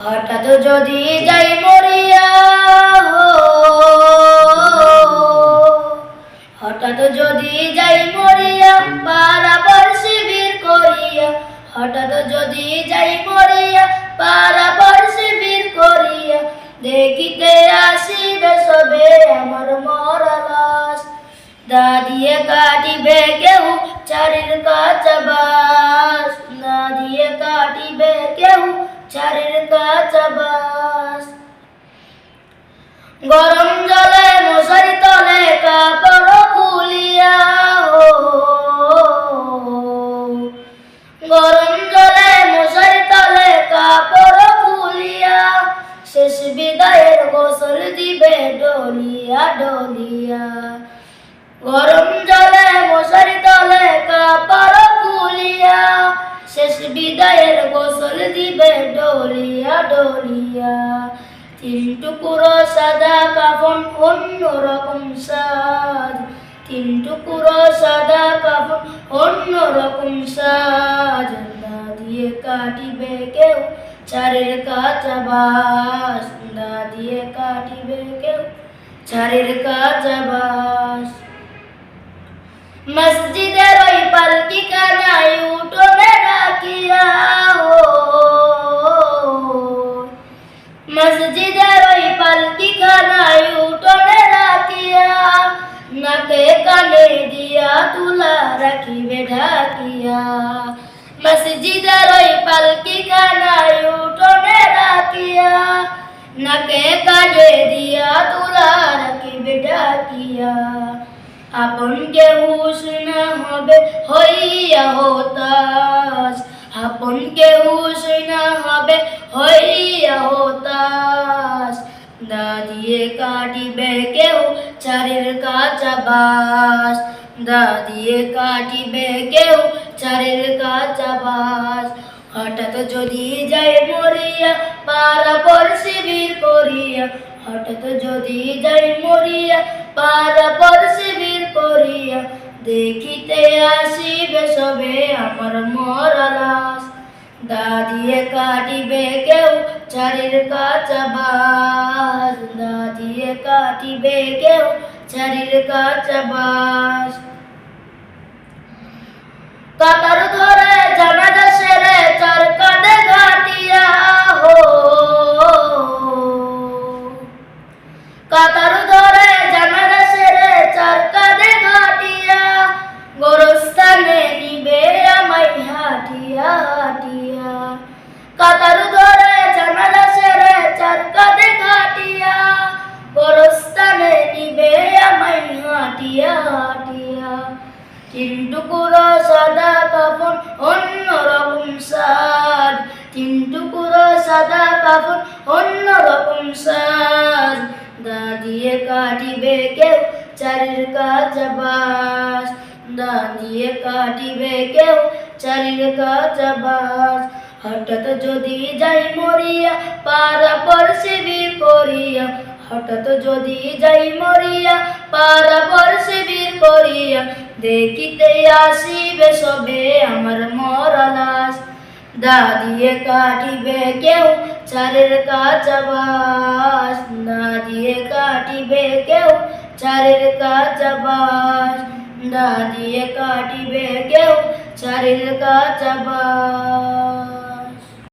হঠাৎ যদি যাই মরিয়া হঠাৎ যদি যাই মরিয়া পারাবার শিবির করিয়া হঠাৎ যদি যাই মরিয়া পারাবার শিবির করিয়া দেখিতে আসিবে সবে আমার মরা লাশ দা দিয়ে কাটিবে কেউ চারির কাঁচা বাস দা দিয়ে কাটিবে কেউ চারির কাঁচা বাস গরম জলে মশারি তলে কাপড় খুলিয়া গরম জলে মশারি তলে কাপড় খুলিয়া শেষ বিদায়ের গোসল দিবে ডলিয়া ডলিয়া গরম জলে মশারি তলে কাপড় খুলিয়া শেষ বিদায়ের গোসল দিবে ডলিয়া ডলিয়া তিন টুকরো সাদা কাফন অন্য রকম সাজ তিন টুকরো সাদা কাফন অন্য রকম সাজ দা দিয়ে কাটিবে কেউ চারের কাঁচা বাস দা দিয়ে কাটিবে কেউ চারের কাঁচা বাস মসজিদের ওই পালকি খানায় উঠোনে রাখিয়া মসজিদের ওই পালকি খানায় উঠোনে রাখিয়া নাকে কানে দিয়া তুলা রাখিবে ঢাকিয়া মসজিদের ওই পালকি খানায় উঠোনে রাখিয়া নাকে কানে দিয়া তুলা রাখিবে ঢাকিয়া আপন কে হুশ না হবে হইয়া হতাশ আপন কে হুশ না হবে হইয়া হতাশ দা দিয়ে কাটিবে কেউ চারের কাঁচা বাস দা দিয়ে কাটিবে কেউ চারের কাঁচা বাস হঠাৎ যদি যাই মরিয়া পারাবার শিবির করিয়া হঠাৎ যদি যাই মরিয়া পারাবার শিবির করিয়া দেখিতে আসিবে সবে আমার মরা লাশ দা দিয়ে কাটিবে কেউ চারের কাঁচা বাস দা দিয়ে কাটিবে কেউ চারের কাঁচা বাস কাতার ধরে জানাজা সেরে চার কাঁধে ঘাটিয়া কাতার ধরে জানাজা সেরে চার কাঁধে ঘাটিয়া গোরস্থানে নিবে আমায় হাটিয়া হাটিয়া কাতার ধরে জানাজা সেরে চার কাঁধে ঘাটিয়া গোরস্থানে নিবে আমায় হাটিয়া হাটিয়া তিন টুকরো সাদা কাফন অন্য রকম সাজ তিন টুকরো সাদা কাফন অন্য রকম সাজ দা দিয়ে কাটিবে কেউ চারির কাঁচা বাস দা দিয়ে কাটিবে কেউ চারির কাঁচা বাস হঠাৎ যদি যাই মরিয়া পারাবার শিবির করিয়া হঠাৎ যদি যাই মরিয়া পারাবার শিবির করিয়া দেখিতে আসিবে সবে আমার মরা লাশ দা দিয়ে কাটিবে কেউ চারের কাঁচা বাস দা দিয়ে কাটিবে কেউ চারের কাঁচা বাস দা দিয়ে কাটিবে কেউ চারের কাঁচা বাস।